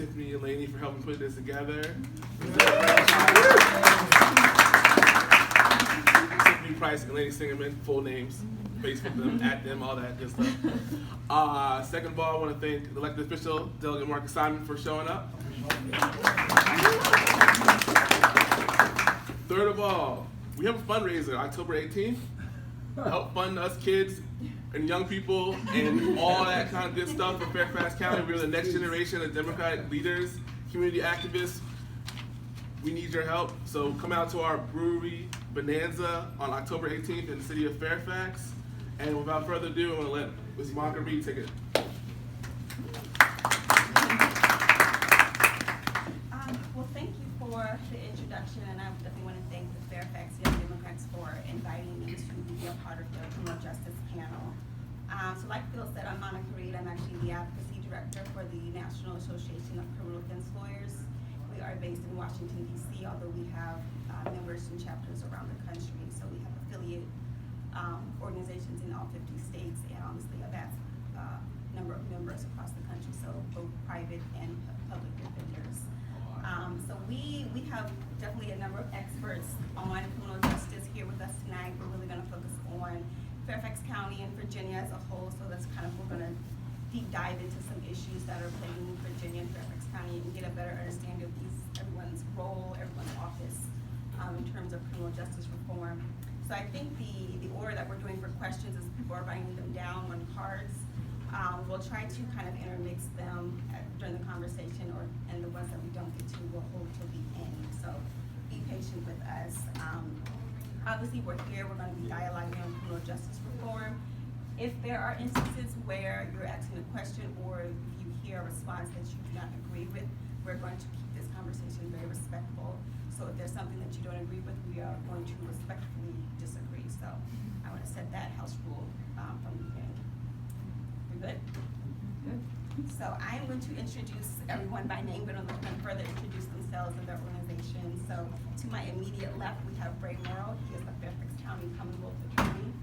Tiffany and Lainey for helping put this together. Tiffany Price and Lainey Singerman, full names, Facebook them, at them, all that good stuff. Second of all, I want to thank the elected official, Delegate Marcus Simon, for showing up. Third of all, we have a fundraiser October 18th. Help fund us kids and young people and all that kind of good stuff for Fairfax County. We're the next generation of Democratic leaders, community activists. We need your help. So come out to our brewery bonanza on October 18th in the city of Fairfax. And without further ado, I'm going to let Ms. Monica Reed take it. Well, thank you for the introduction, and I definitely want to thank the Fairfax Young Democrats for inviting me to be a part of the criminal justice panel. So like Phil said, I'm Monica Reed. I'm actually the advocacy director for the National Association of Criminal Defense Lawyers. We are based in Washington, D.C., although we have members and chapters around the country. So we have affiliate organizations in all 50 states, and honestly a vast number of members across the country, so both private and public defenders. So we have definitely a number of experts on criminal justice here with us tonight. We're really going to focus on Fairfax County and Virginia as a whole, so that's kind of, we're going to deep dive into some issues that are plaguing Virginia and Fairfax County and get a better understanding of everyone's role, everyone's office in terms of criminal justice reform. So I think the order that we're doing for questions is people are writing them down on cards. We'll try to kind of intermix them during the conversation, and the ones that we don't get to, we'll hold till the end. So be patient with us. Obviously, we're here, we're going to be dialoguing on criminal justice reform. If there are instances where you're asking a question or you hear a response that you do not agree with, we're going to keep this conversation very respectful. So if there's something that you don't agree with, we are going to respectfully disagree. So I want to set that house rule from the beginning. We good? Good. So I am going to introduce everyone by name, but I'm going to further introduce themselves and their organization. So to my immediate left, we have Bray Morrow. He is the Fairfax County Commonwealth Attorney.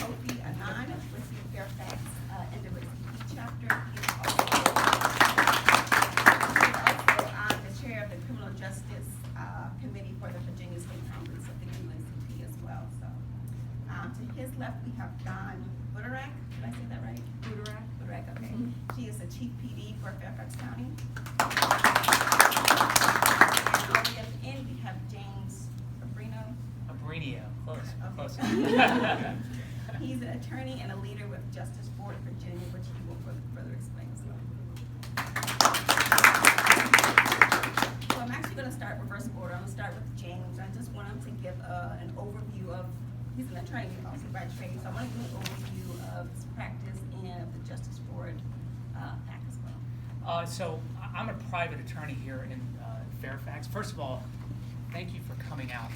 Kofi Annan with the Fairfax NAACP chapter. He is also the chair of the Criminal Justice Committee for the Virginia State Conference of the UNCP as well. So to his left, we have Dawn Buderak. Did I say that right? Buderak, okay. She is the Chief PD for Fairfax County. And at the end, we have James Abrino, close. He's an attorney and a leader with Justice for Virginia, which he will further explain as well. So I'm actually going to start reverse order. I'm going to start with James. I just want him to give an overview of, he's an attorney also by trade, so I want to give an overview of his practice and of the Justice Board Act as well. So I'm a private attorney here in Fairfax. First of all, thank you for coming out.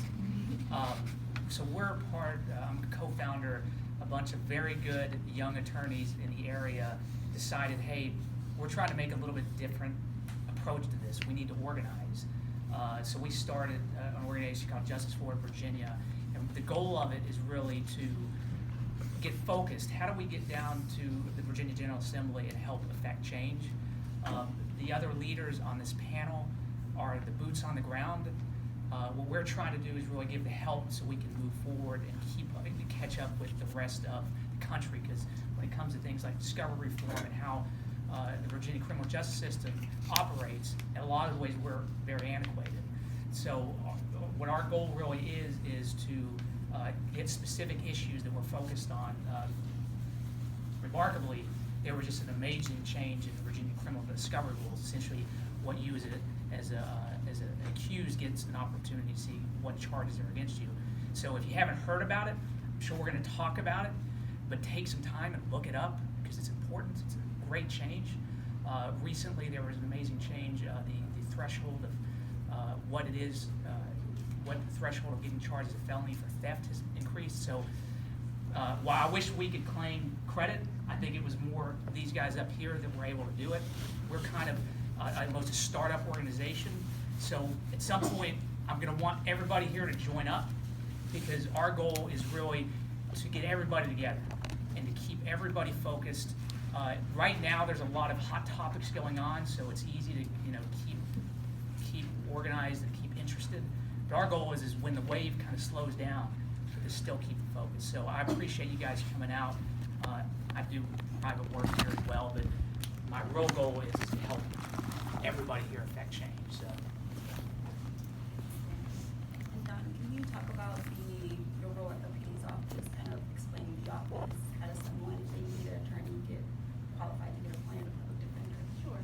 So we're I'm a co-founder, a bunch of very good young attorneys in the area decided, hey, we're trying to make a little bit different approach to this. We need to organize. So we started an organization called Justice for Virginia, and the goal of it is really to get focused. How do we get down to the Virginia General Assembly and help affect change? The other leaders on this panel are the boots on the ground. What we're trying to do is really give the help so we can move forward and catch up with the rest of the country, because when it comes to things like discovery reform and how the Virginia criminal justice system operates, in a lot of ways we're very antiquated. So what our goal really is to get specific issues that we're focused on. Remarkably, there was just an amazing change in the Virginia criminal discovery rules. Essentially, what you as an accused gets an opportunity to see what charges are against you. So if you haven't heard about it, I'm sure we're going to talk about it, but take some time and look it up because it's important. It's a great change. Recently, there was an amazing change. The threshold of what it is, what the threshold of getting charged as a felony for theft has increased. So while I wish we could claim credit, I think it was more these guys up here that were able to do it. We're kind of almost a startup organization. So at some point, I'm going to want everybody here to join up because our goal is really to get everybody together and to keep everybody focused. Right now, there's a lot of hot topics going on, so it's easy to keep organized and keep interested. But our goal is when the wave kind of slows down, to still keep the focus. So I appreciate you guys coming out. I do private work here as well, but my real goal is to help everybody here affect change. So. And Don, can you talk about your role at the PD's office, kind of explaining the office? How does someone, if they need an attorney, get qualified to get appointed a public defender? Sure.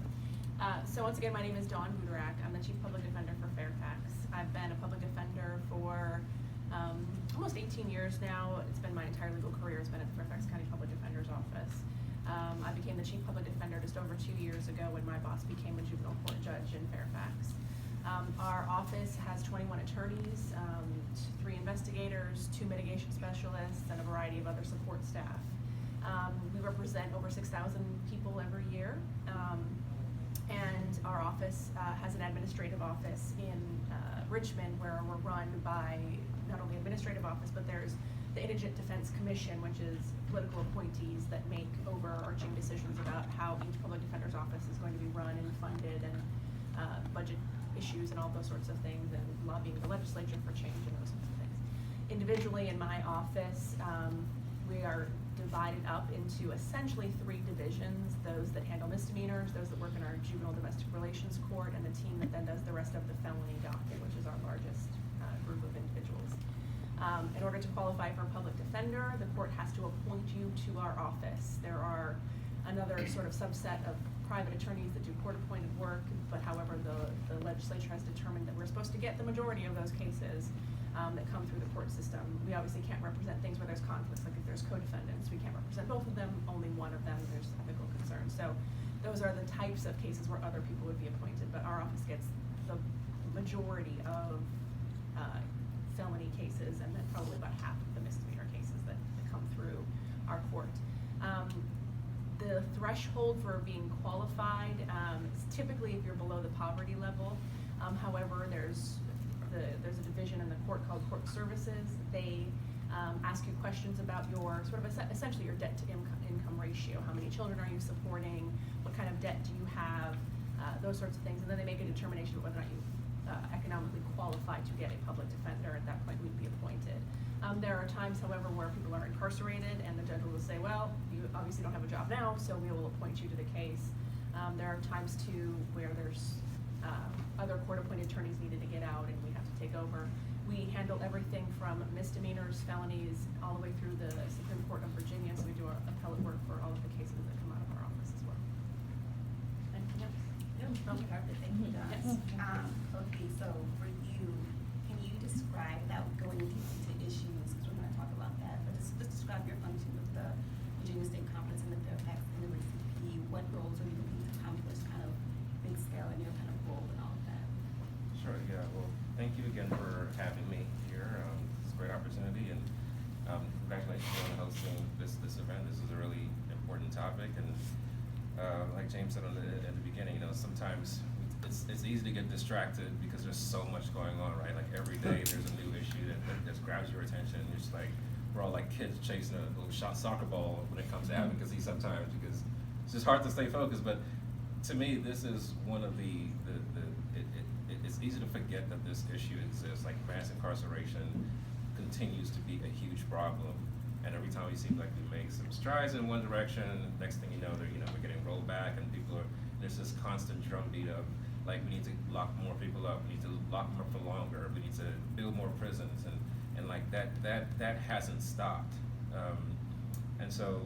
So once again, my name is Dawn Budarak. I'm the Chief Public Defender for Fairfax. I've been a public defender for almost 18 years now. It's been my entire legal career. It's been at the Fairfax County Public Defender's Office. I became the Chief Public Defender just over 2 years ago when my boss became a juvenile court judge in Fairfax. Our office has 21 attorneys, 3 investigators, 2 mitigation specialists, and a variety of other support staff. We represent over 6,000 people every year. And our office has an administrative office in Richmond where we're run by not only administrative office, but there's the Indigent Defense Commission, which is political appointees that make overarching decisions about how each public defender's office is going to be run and funded, and budget issues and all those sorts of things, and lobbying the legislature for change and those sorts of things. Individually in my office, we are divided up into essentially 3 divisions: those that handle misdemeanors, those that work in our juvenile domestic relations court, and the team that then does the rest of the felony docket, which is our largest group of individuals. In order to qualify for a public defender, the court has to appoint you to our office. There are another sort of subset of private attorneys that do court-appointed work, but however, the legislature has determined that we're supposed to get the majority of those cases that come through the court system. We obviously can't represent things where there's conflicts, like if there's co-defendants, we can't represent both of them, only one of them, there's ethical concerns. So those are the types of cases where other people would be appointed, but our office gets the majority of felony cases, and then probably about half of the misdemeanor cases that come through our court. The threshold for being qualified is typically if you're below the poverty level. However, there's a division in the court called Court Services. They ask you questions about your sort of essentially your debt to income ratio. How many children are you supporting? What kind of debt do you have? Those sorts of things, and then they make a determination of whether or not you economically qualified to get a public defender. At that point, we'd be appointed. There are times, however, where people are incarcerated, and the judge will say, well, you obviously don't have a job now, so we will appoint you to the case. There are times, too, where there's other court-appointed attorneys needed to get out, and we have to take over. We handle everything from misdemeanors, felonies, all the way through the Supreme Court of Virginia, so we do our appellate work for all of the cases that come out of our office as well. Anything else? Okay, perfect, thank you, Don. Yes. Okay, so for you, can you describe, without going into issues, because we're gonna talk about that, but just describe your function with the Virginia State Conference and the Fairfax NAACP. What roles are you looking to accomplish, kind of big scale, and your kind of role and all of that? Sure, yeah, well, thank you again for having me here. It's a great opportunity, and congratulations on hosting this event. This is a really important topic, and like James said at the beginning, sometimes it's easy to get distracted because there's so much going on, right? Like every day there's a new issue that just grabs your attention. You're just like, we're all like kids chasing a little shot soccer ball when it comes to advocacy sometimes, because it's just hard to stay focused. But to me, this is one of it's easy to forget that this issue exists. Like mass incarceration continues to be a huge problem, and every time we seem like we make some strides in one direction, next thing you know, we're getting rolled back, and there's this constant drumbeat of like, we need to lock more people up, we need to lock them up for longer, we need to build more prisons, and like that hasn't stopped. And so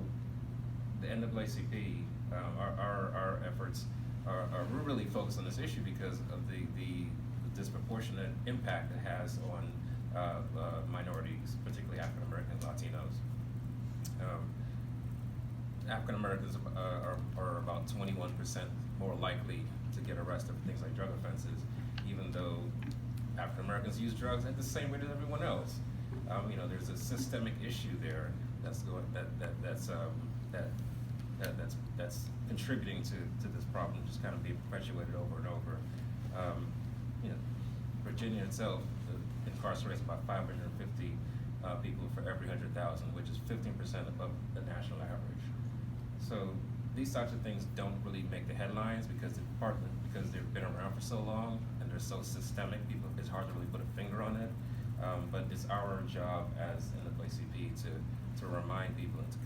the NAACP, our efforts are really focused on this issue because of the disproportionate impact it has on minorities, particularly African Americans, Latinos. African Americans are about 21% more likely to get arrested for things like drug offenses, even though African Americans use drugs at the same rate as everyone else. There's a systemic issue there that's contributing to this problem, just kind of being perpetuated over and over. Virginia itself incarcerates about 550 people for every 100,000, which is 15% above the national average. So these types of things don't really make the headlines because partly because they've been around for so long and they're so systemic. People, it's hard to really put a finger on it. But it's our job as NAACP to remind people and to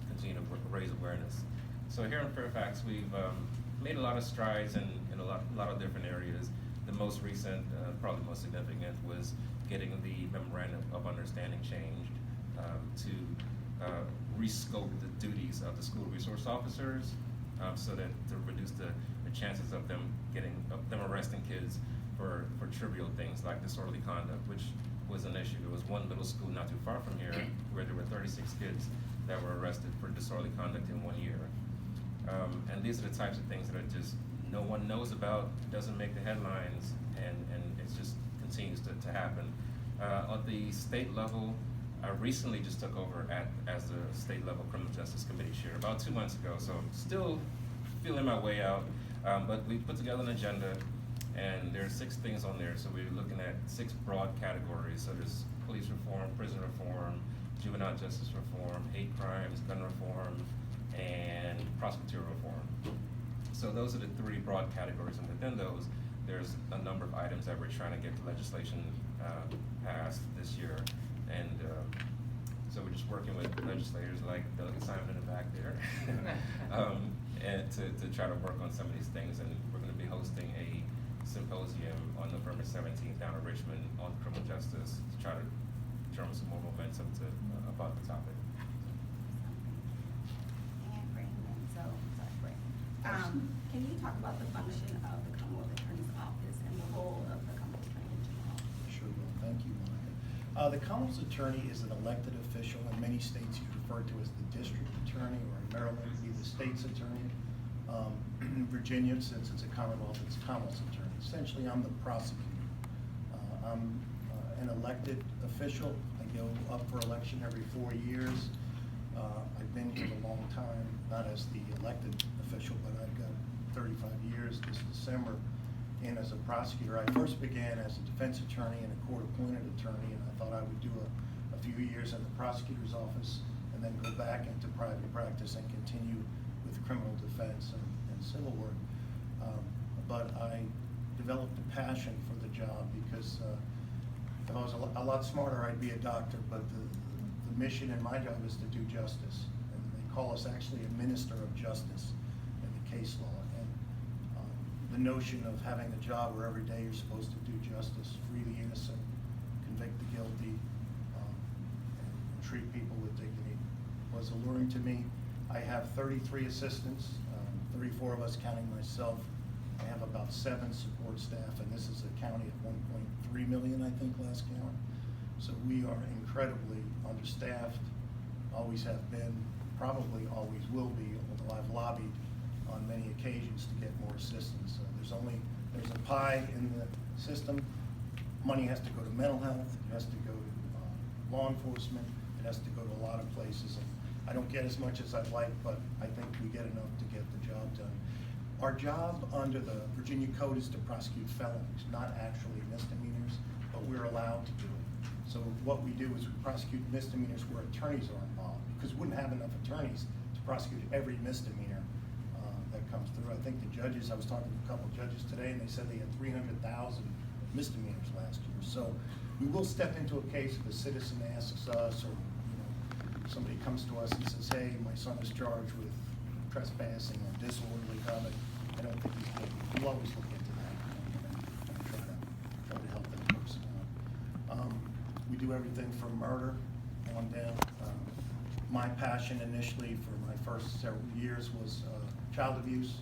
continue to raise awareness. So here in Fairfax, we've made a lot of strides in a lot of different areas. The most recent, probably most significant, was getting the Memorandum of Understanding changed to rescope the duties of the school resource officers, so that to reduce the chances of them arresting kids for trivial things like disorderly conduct, which was an issue. There was one little school not too far from here where there were 36 kids that were arrested for disorderly conduct in 1 year. And these are the types of things that are just no one knows about, doesn't make the headlines, and it just continues to happen. On the state level, I recently just took over as the state level criminal justice committee chair about 2 months ago, so I'm still feeling my way out. But we put together an agenda, and there are 6 things on there. So we're looking at 6 broad categories. So there's police reform, prison reform, juvenile justice reform, hate crimes, gun reform, and prosecutorial reform. So those are the 3 broad categories, and within those, there's a number of items that we're trying to get the legislation passed this year. And so we're just working with legislators like Delegate Simon in the back there, and to try to work on some of these things. And we're going to be hosting a symposium on November 17th down in Richmond on criminal justice to try to turn some more momentum about the topic. And Brandon, can you talk about the function of the Commonwealth Attorney's Office and the role of the Commonwealth Attorney General? Sure will. Thank you, Monica. The Commonwealth's attorney is an elected official. In many states, he's referred to as the district attorney, or in Maryland, it would be the state's attorney. In Virginia, since it's a Commonwealth, it's Commonwealth's attorney. Essentially, I'm the prosecutor. I'm an elected official. I go up for election every 4 years. I've been here a long time, not as the elected official, but I've got 35 years this December. And as a prosecutor, I first began as a defense attorney and a court-appointed attorney, and I thought I would do a few years in the prosecutor's office and then go back into private practice and continue with criminal defense and civil work. But I developed a passion for the job because if I was a lot smarter, I'd be a doctor, but the mission in my job is to do justice. And they call us actually a minister of justice in the case law. And the notion of having a job where every day you're supposed to do justice, free the innocent, convict the guilty, and treat people with dignity was alluring to me. I have 33 assistants, 34 of us counting myself. I have about 7 support staff, and this is a county of 1.3 million, I think, last count. So we are incredibly understaffed, always have been, probably always will be, although I've lobbied on many occasions to get more assistance. There's a pie in the system. Money has to go to mental health, it has to go to law enforcement, it has to go to a lot of places. And I don't get as much as I'd like, but I think we get enough to get the job done. Our job under the Virginia Code is to prosecute felonies, not actually misdemeanors, but we're allowed to do it. So what we do is we prosecute misdemeanors where attorneys are involved, because we wouldn't have enough attorneys to prosecute every misdemeanor that comes through. I think the judges, I was talking to a couple of judges today, and they said they had 300,000 misdemeanors last year. So we will step into a case if a citizen asks us, or somebody comes to us and says, hey, my son is charged with trespassing or disorderly conduct. I don't think he's guilty. We'll always look into that and try to help that person out. We do everything from murder on down. My passion initially for my first several years was child abuse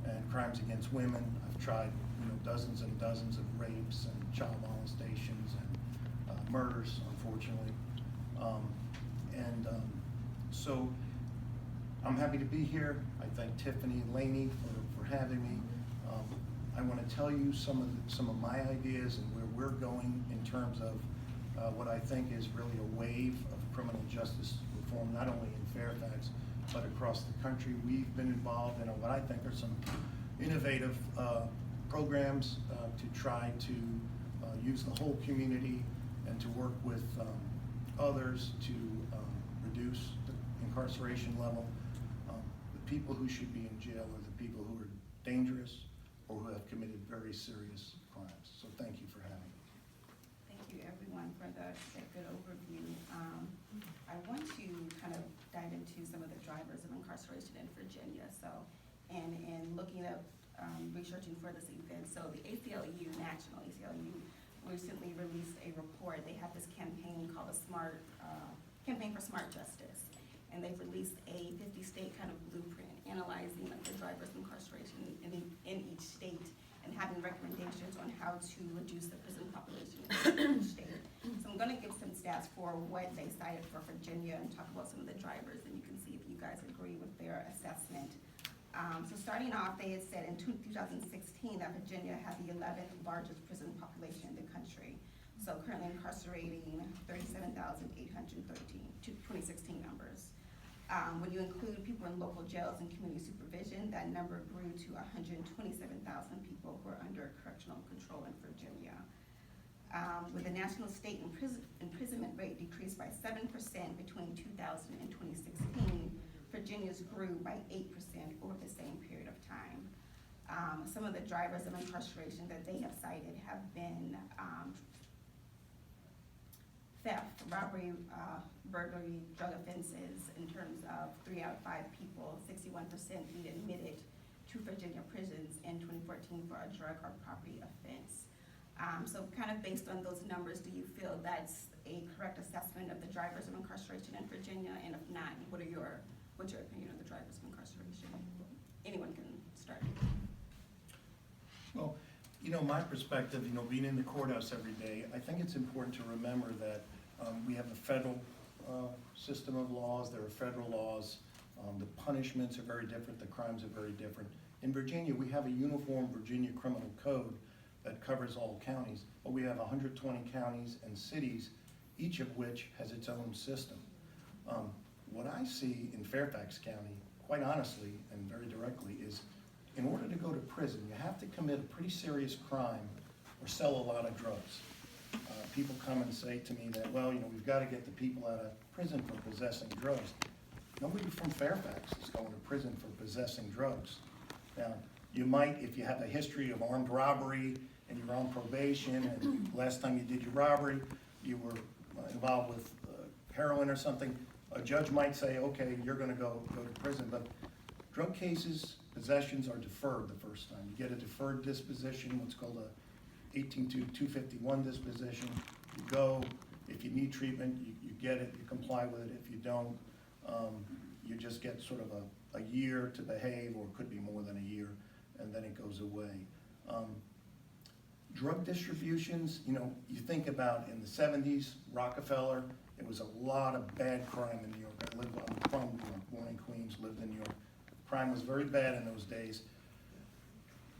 and crimes against women. I've tried dozens and dozens of rapes and child molestations and murders, unfortunately. So I'm happy to be here. I thank Tiffany and Laney for having me. I want to tell you some of my ideas and where we're going in terms of what I think is really a wave of criminal justice reform, not only in Fairfax, but across the country. We've been involved in what I think are some innovative programs to try to use the whole community and to work with others to reduce the incarceration level. The people who should be in jail are the people who are dangerous or who have committed very serious crimes. So thank you for having me. Thank you, everyone, for that good overview. I want to kind of dive into some of the drivers of incarceration in Virginia. So, and looking up, researching for this event, so the ACLU, National ACLU, recently released a report. They have this campaign called the Campaign for Smart Justice. And they've released a 50-state kind of blueprint analyzing like, the drivers of incarceration in each state and having recommendations on how to reduce the prison population in each state. So I'm gonna give some stats for what they cited for Virginia and talk about some of the drivers, and you can see if you guys agree with their assessment. So starting off, they had said in 2016 that Virginia had the 11th largest prison population in the country. So currently incarcerating 37,813, 2016 numbers. When you include people in local jails and community supervision, that number grew to 127,000 people who are under correctional control in Virginia. With the national state imprisonment rate decreased by 7% between 2000 and 2016, Virginia's grew by 8% over the same period of time. Some of the drivers of incarceration that they have cited have been theft, robbery, burglary, drug offenses. In terms of 3 out of 5 people, 61% being admitted to Virginia prisons in 2014 for a drug or property offense. So kind of based on those numbers, do you feel that's a correct assessment of the drivers of incarceration in Virginia? And if not, what's your opinion of the drivers of incarceration? Anyone can start. Well, you know, my perspective, you know, being in the courthouse every day, I think it's important to remember that we have a federal system of laws. There are federal laws. The punishments are very different. The crimes are very different. In Virginia, we have a uniform Virginia criminal code that covers all counties, but we have 120 counties and cities, each of which has its own system. What I see in Fairfax County, quite honestly and very directly, is in order to go to prison, you have to commit a pretty serious crime or sell a lot of drugs. People come and say to me that, well, you know, we've got to get the people out of prison for possessing drugs. Nobody from Fairfax is going to prison for possessing drugs. Now, you might, if you have a history of armed robbery and you're on probation and last time you did your robbery, you were involved with heroin or something, a judge might say, okay, you're going to go to prison. But drug cases, possessions are deferred the first time. You get a deferred disposition, what's called a 18-251 disposition. You go, if you need treatment, you get it, you comply with it. If you don't, you just get sort of a year to behave, or it could be more than a year, and then it goes away. Drug distributions, you know, you think about in the 70s, Rockefeller, it was a lot of bad crime in New York. I'm from New York, born in Queens, lived in New York. Crime was very bad in those days.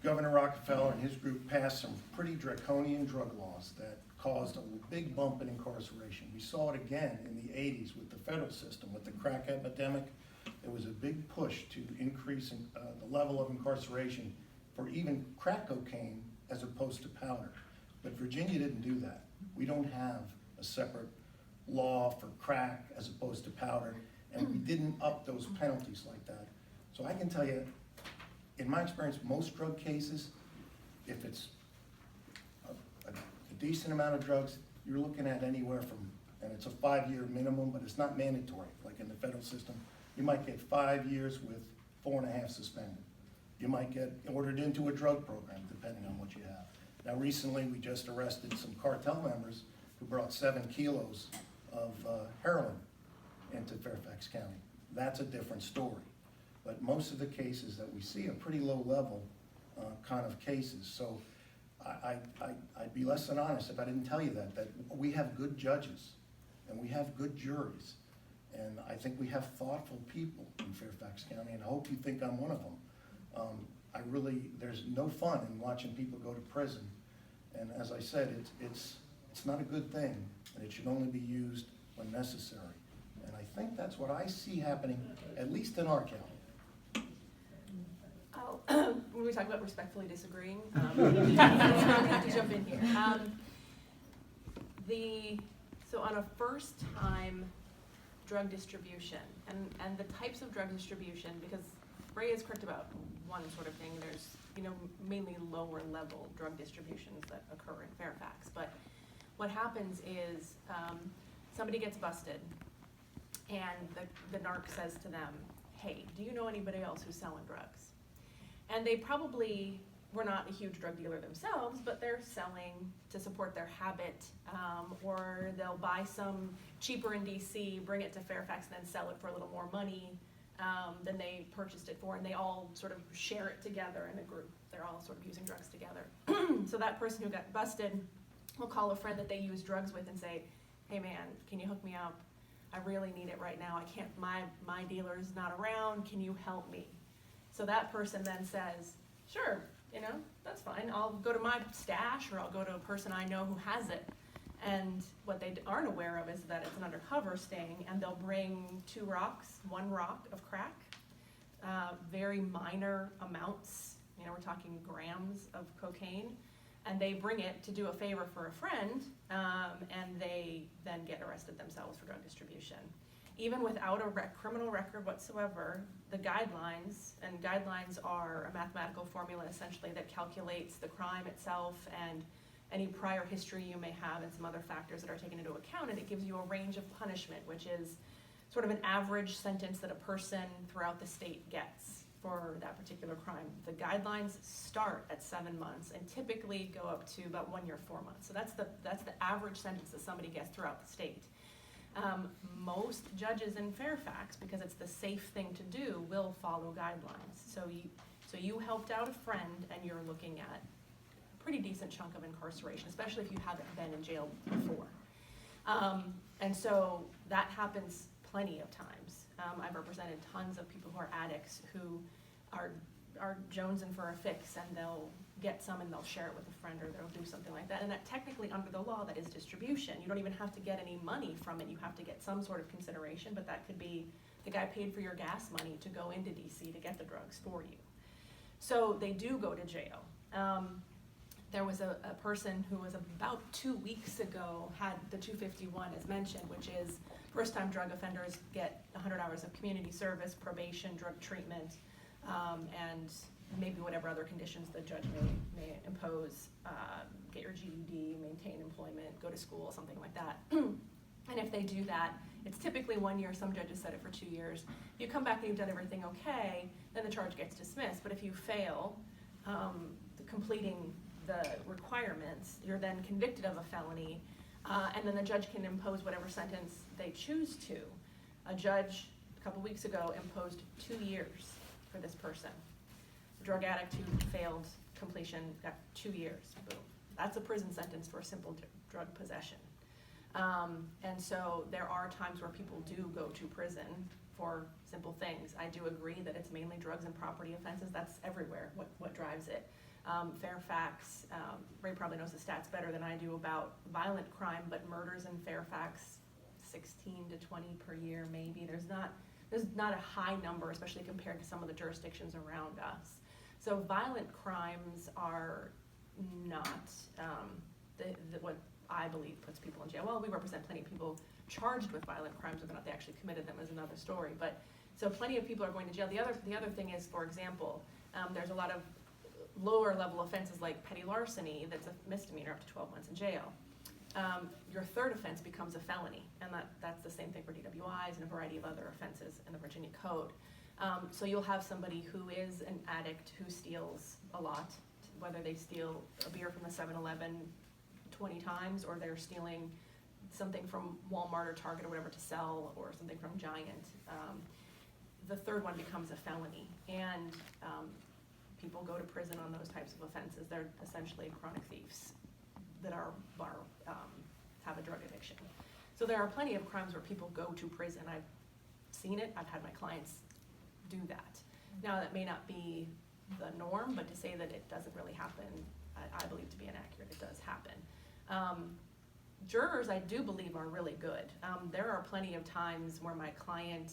Governor Rockefeller and his group passed some pretty draconian drug laws that caused a big bump in incarceration. We saw it again in the 80s with the federal system, with the crack epidemic. There was a big push to increase the level of incarceration for even crack cocaine as opposed to powder. But Virginia didn't do that. We don't have a separate law for crack as opposed to powder, and we didn't up those penalties like that. So I can tell you, in my experience, most drug cases, if it's a decent amount of drugs, you're looking at anywhere from, and it's a 5-year minimum, but it's not mandatory, like in the federal system. You might get 5 years with 4.5 suspended. You might get ordered into a drug program, depending on what you have. Now, recently, we just arrested some cartel members who brought 7 kilos of heroin into Fairfax County. That's a different story. But most of the cases that we see are pretty low level kind of cases. So I'd be less than honest if I didn't tell you that we have good judges and we have good juries. And I think we have thoughtful people in Fairfax County, and I hope you think I'm one of them. There's no fun in watching people go to prison. And as I said, it's not a good thing, and it should only be used when necessary. And I think that's what I see happening, at least in our county. When we talk about respectfully disagreeing, I'm going to have to jump in here. So on a first-time drug distribution, and the types of drug distribution, because Ray is correct about one sort of thing, there's, mainly lower level drug distributions that occur in Fairfax. But what happens is, somebody gets busted, and the narc says to them, hey, do you know anybody else who's selling drugs? And they probably were not a huge drug dealer themselves, but they're selling to support their habit, or they'll buy some cheaper in DC, bring it to Fairfax, and then sell it for a little more money than they purchased it for, and they all sort of share it together in a group. They're all sort of using drugs together. So that person who got busted will call a friend that they use drugs with and say, hey man, can you hook me up? I really need it right now. I can't, my dealer's not around, can you help me? So that person then says, sure, that's fine. I'll go to my stash, or I'll go to a person I know who has it. And what they aren't aware of is that it's an undercover sting, and they'll bring 2 rocks, 1 rock of crack, very minor amounts, we're talking grams of cocaine, and they bring it to do a favor for a friend, and they then get arrested themselves for drug distribution. Even without a criminal record whatsoever, the guidelines, and guidelines are a mathematical formula essentially that calculates the crime itself and any prior history you may have and some other factors that are taken into account, and it gives you a range of punishment, which is sort of an average sentence that a person throughout the state gets for that particular crime. The guidelines start at 7 months and typically go up to about 1 year, 4 months. So that's the average sentence that somebody gets throughout the state. Most judges in Fairfax, because it's the safe thing to do, will follow guidelines. So you helped out a friend, and you're looking at a pretty decent chunk of incarceration, especially if you haven't been in jail before. And so that happens plenty of times. I've represented tons of people who are addicts who are jonesing for a fix, and they'll get some and they'll share it with a friend, or they'll do something like that. And that technically, under the law, that is distribution. You don't even have to get any money from it. You have to get some sort of consideration, but that could be the guy paid for your gas money to go into DC to get the drugs for you. So they do go to jail. There was a person who was about 2 weeks ago had the 251 as mentioned, which is first-time drug offenders get 100 hours of community service, probation, drug treatment, and maybe whatever other conditions the judge may impose, get your GED, maintain employment, go to school, something like that. And if they do that, it's typically 1 year. Some judges set it for 2 years. If you come back and you've done everything okay, then the charge gets dismissed. But if you fail completing the requirements, you're then convicted of a felony, and then the judge can impose whatever sentence they choose to. A judge a couple weeks ago imposed 2 years for this person. A drug addict who failed completion got 2 years. Boom. That's a prison sentence for a simple drug possession. And so there are times where people do go to prison for simple things. I do agree that it's mainly drugs and property offenses. That's everywhere, what drives it. Fairfax, Ray probably knows the stats better than I do about violent crime, but murders in Fairfax, 16 to 20 per year maybe. There's not a high number, especially compared to some of the jurisdictions around us. So violent crimes are not what I believe puts people in jail. Well, we represent plenty of people charged with violent crimes, whether or not they actually committed them is another story. But so plenty of people are going to jail. The other thing is, for example, there's a lot of lower level offenses like petty larceny that's a misdemeanor up to 12 months in jail. Your third offense becomes a felony, and that's the same thing for DWIs and a variety of other offenses in the Virginia Code. So you'll have somebody who is an addict who steals a lot, whether they steal a beer from the 7-Eleven 20 times, or they're stealing something from Walmart or Target or whatever to sell, or something from Giant. The third one becomes a felony, and people go to prison on those types of offenses. They're essentially chronic thieves that have a drug addiction. So there are plenty of crimes where people go to prison. I've seen it. I've had my clients do that. Now, that may not be the norm, but to say that it doesn't really happen, I believe to be inaccurate. It does happen. Jurors, I do believe, are really good. There are plenty of times where my client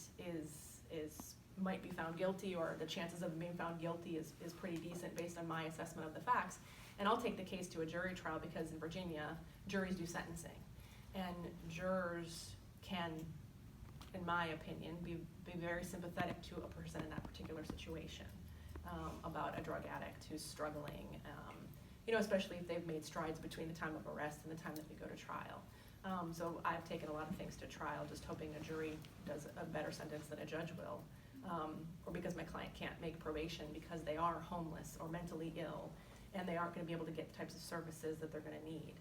might be found guilty, or the chances of being found guilty is pretty decent based on my assessment of the facts. And I'll take the case to a jury trial, because in Virginia, juries do sentencing. And jurors can, in my opinion, be very sympathetic to a person in that particular situation, about a drug addict who's struggling, especially if they've made strides between the time of arrest and the time that we go to trial. So I've taken a lot of things to trial, just hoping a jury does a better sentence than a judge will. Or because my client can't make probation because they are homeless or mentally ill, and they aren't gonna be able to get the types of services that they're gonna need.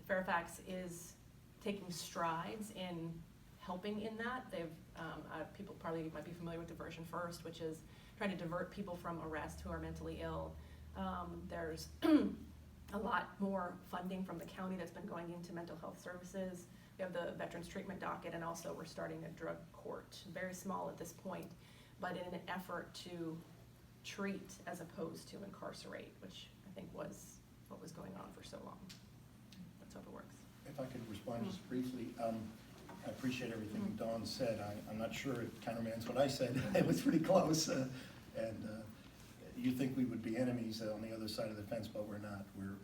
Fairfax is taking strides in helping in that. They've, people probably might be familiar with Diversion First, which is trying to divert people from arrest who are mentally ill. There's a lot more funding from the county that's been going into mental health services. We have the Veterans Treatment Docket, and also we're starting a drug court, very small at this point, but in an effort to treat as opposed to incarcerate, which I think was what was going on for so long. Let's hope it works. If I could respond just briefly, I appreciate everything Dawn said. I'm not sure it countermands what I said. It was pretty close. You think we would be enemies on the other side of the fence, but we're not. We're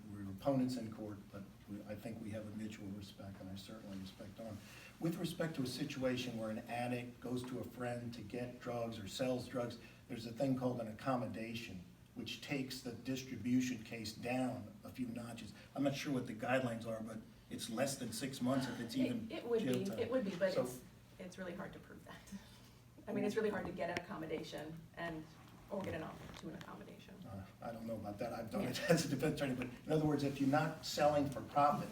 opponents in court, but I think we have a mutual respect, and I certainly respect Dawn. With respect to a situation where an addict goes to a friend to get drugs or sells drugs, there's a thing called an accommodation, which takes the distribution case down a few notches. I'm not sure what the guidelines are, but it's less than 6 months if it's even It would jail be, time. it would be, but So- it's really hard to prove that. I mean, it's really hard to get an accommodation or get an offer to an accommodation. I don't know about that, I've done it as a defense attorney, but in other words, if you're not selling for profit,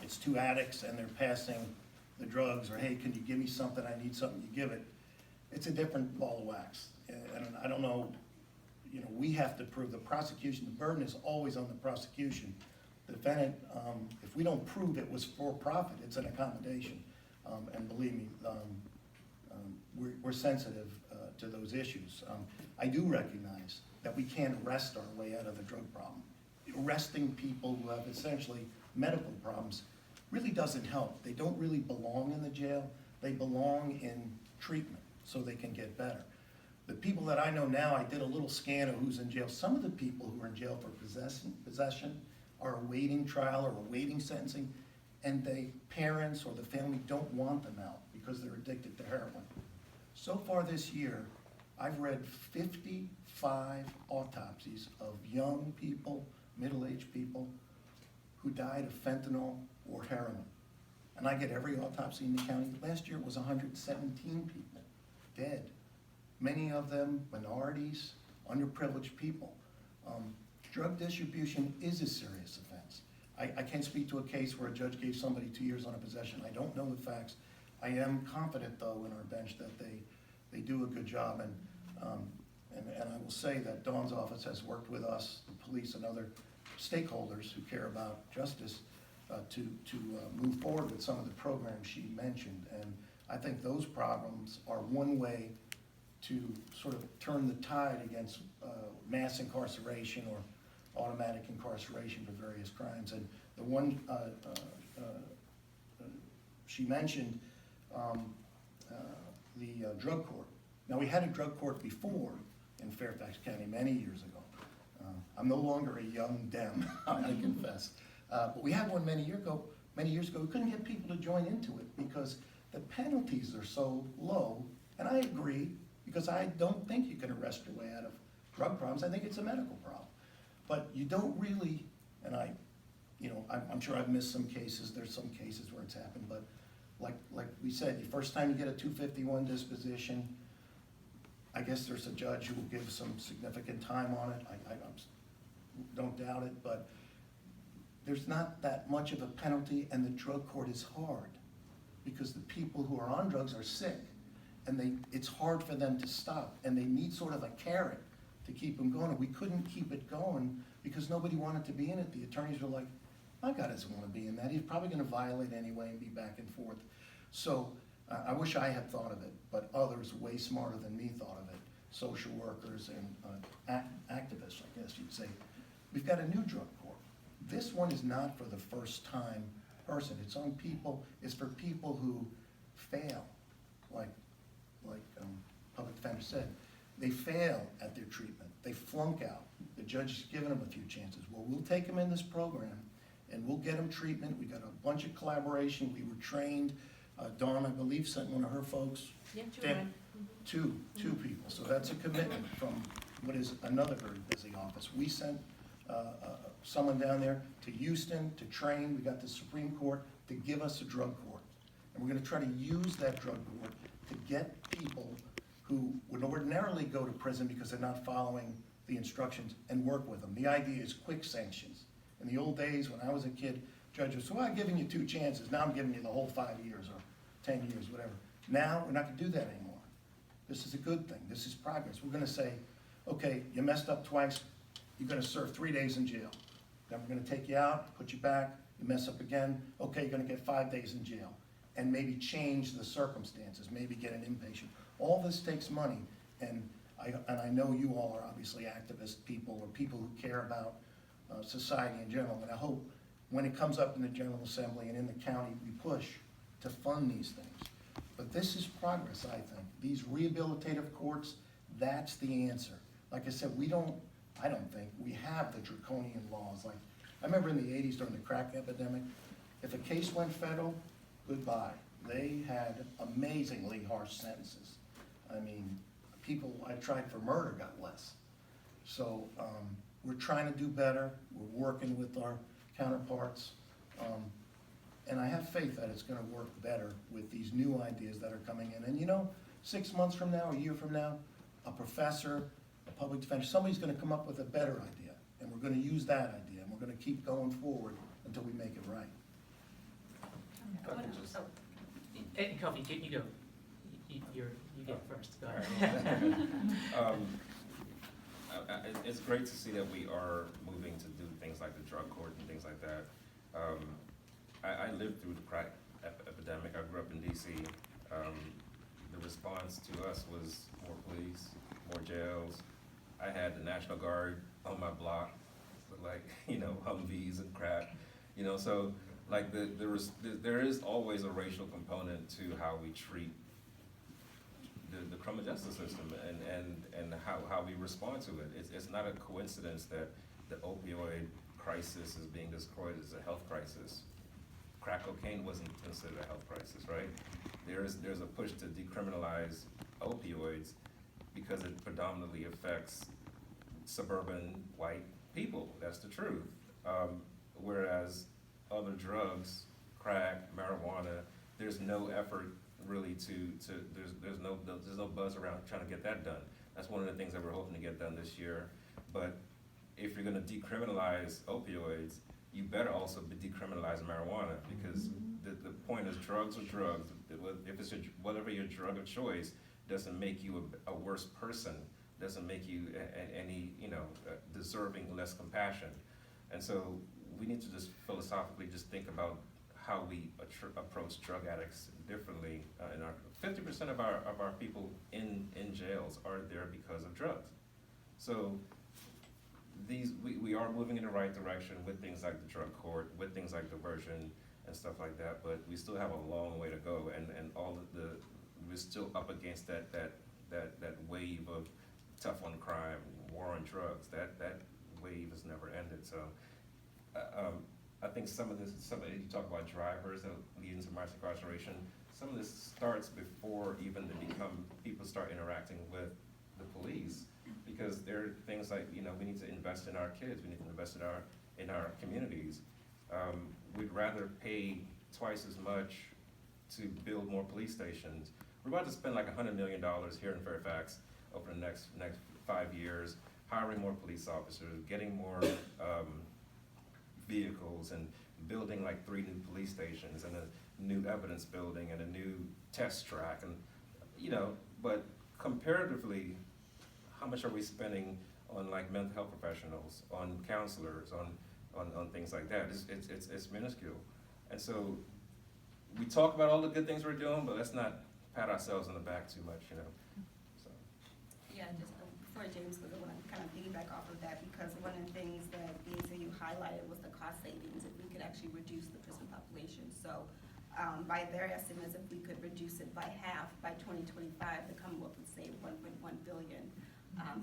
it's two addicts and they're passing the drugs, or hey, can you give me something, I need something, you give it, it's a different ball of wax. And I don't know, we have to prove the prosecution, the burden is always on the prosecution. The defendant, if we don't prove it was for profit, it's an accommodation. And believe me, we're sensitive to those issues. I do recognize that we can't arrest our way out of the drug problem. Arresting people who have essentially medical problems really doesn't help. They don't really belong in the jail. They belong in treatment so they can get better. The people that I know now, I did a little scan of who's in jail. Some of the people who are in jail for possession are awaiting trial or awaiting sentencing, and the parents or the family don't want them out because they're addicted to heroin. So far this year, I've read 55 autopsies of young people, middle-aged people, who died of fentanyl or heroin. And I get every autopsy in the county. Last year it was 117 people dead. Many of them minorities, underprivileged people. Drug distribution is a serious offense. I can't speak to a case where a judge gave somebody 2 years on a possession. I don't know the facts. I am confident, though, in our bench that they do a good job. And I will say that Dawn's office has worked with us, the police, and other stakeholders who care about justice to move forward with some of the programs she mentioned. And I think those problems are one way to sort of turn the tide against mass incarceration or automatic incarceration for various crimes. And the one she mentioned, the drug court. Now, we had a drug court before in Fairfax County many years ago. I'm no longer a young Dem, I confess. But we had one many years ago. We couldn't get people to join into it because the penalties are so low. And I agree, because I don't think you can arrest your way out of drug problems. I think it's a medical problem. But you don't really, and I'm sure I've missed some cases. There's some cases where it's happened, but like we said, the first time you get a 251 disposition, I guess there's a judge who will give some significant time on it. I don't doubt it, but there's not that much of a penalty, and the drug court is hard because the people who are on drugs are sick, and it's hard for them to stop, and they need sort of a carrot to keep them going. And we couldn't keep it going because nobody wanted to be in it. The attorneys were like, my guy doesn't want to be in that. He's probably going to violate anyway and be back and forth. So I wish I had thought of it, but others way smarter than me thought of it. Social workers and activists, I guess you'd say. We've got a new drug court. This one is not for the first time person. It's for people who fail, like public defender said. They fail at their treatment. They flunk out. The judge has given them a few chances. Well, we'll take them in this program, and we'll get them treatment. We got a bunch of collaboration. We were trained. Dawn, I believe, sent one of her folks. Yeah, two Dan- of mine. Two people. So that's a commitment from what is another very busy office. We sent someone down there to Houston to train. We got the Supreme Court to give us a drug court. And we're gonna try to use that drug court to get people who would ordinarily go to prison because they're not following the instructions and work with them. The idea is quick sanctions. In the old days, when I was a kid, judges said, well, I'm giving you 2 chances. Now I'm giving you the whole 5 years or 10 years, whatever. Now, we're not gonna do that anymore. This is a good thing. This is progress. We're gonna say, okay, you messed up twice, you're gonna serve 3 days in jail. Then we're gonna take you out, put you back, you mess up again, okay, you're gonna get 5 days in jail. And maybe change the circumstances, maybe get an inpatient. All this takes money, and I know you all are obviously activist people or people who care about society in general, and I hope when it comes up in the General Assembly and in the county, we push to fund these things. But this is progress, I think. These rehabilitative courts, that's the answer. Like I said, I don't think we have the draconian laws. Like, I remember in the 80s during the crack epidemic, if a case went federal, goodbye. They had amazingly harsh sentences. I mean, people I tried for murder got less. So we're trying to do better. We're working with our counterparts. And I have faith that it's gonna work better with these new ideas that are coming in. And you know, 6 months from now, a year from now, a professor, a public defender, somebody's gonna come up with a better idea. And we're gonna use that idea, and we're gonna keep going forward until we make it right. If I could just- Hey, Kofi, you go. You get first. Go All ahead. right. It's great to see that we are moving to do things like the drug court and things like that. I lived through the crack epidemic. I grew up in DC. The response to us was more police, more jails. I had the National Guard on my block with, like, you know, Humvees and crap, you know, so like there is always a racial component to how we treat the criminal justice system and how we respond to it. It's not a coincidence that the opioid crisis is being described as a health crisis. Crack cocaine wasn't considered a health crisis, right? There's a push to decriminalize opioids because it predominantly affects suburban white people. That's the truth. Whereas other drugs, crack, marijuana, there's no effort really there's no buzz around trying to get that done. That's one of the things that we're hoping to get done this year. But if you're gonna decriminalize opioids, you better also decriminalize marijuana, because the point is drugs are drugs. If it's whatever your drug of choice, doesn't make you a worse person, doesn't make you any, you know, deserving less compassion. And so we need to just philosophically just think about how we approach drug addicts differently. 50% of our people in jails are there because of drugs. So we are moving in the right direction with things like the drug court, with things like diversion and stuff like that, but we still have a long way to go, and all of we're still up against that wave of tough on crime, war on drugs. That wave has never ended. So I think some of you talk about drivers that lead into mass incarceration. Some of this starts before even people start interacting with the police, because there are things like, you know, we need to invest in our kids, we need to invest in our communities. We'd rather pay twice as much to build more police stations. We're about to spend like $100 million here in Fairfax over the next 5 years, hiring more police officers, getting more vehicles, and building like 3 new police stations and a new evidence building and a new test track, and you know, but comparatively, how much are we spending on like mental health professionals, on counselors, on things like that? It's minuscule. And so we talk about all the good things we're doing, but let's not pat ourselves on the back too much, you know. So. Yeah, just before James goes, I want to kind of piggyback off of that, because one of the things that the ACLU highlighted was the cost savings, if we could actually reduce the prison population. So by their estimates, if we could reduce it by half by 2025, the Commonwealth would save $1.1 billion.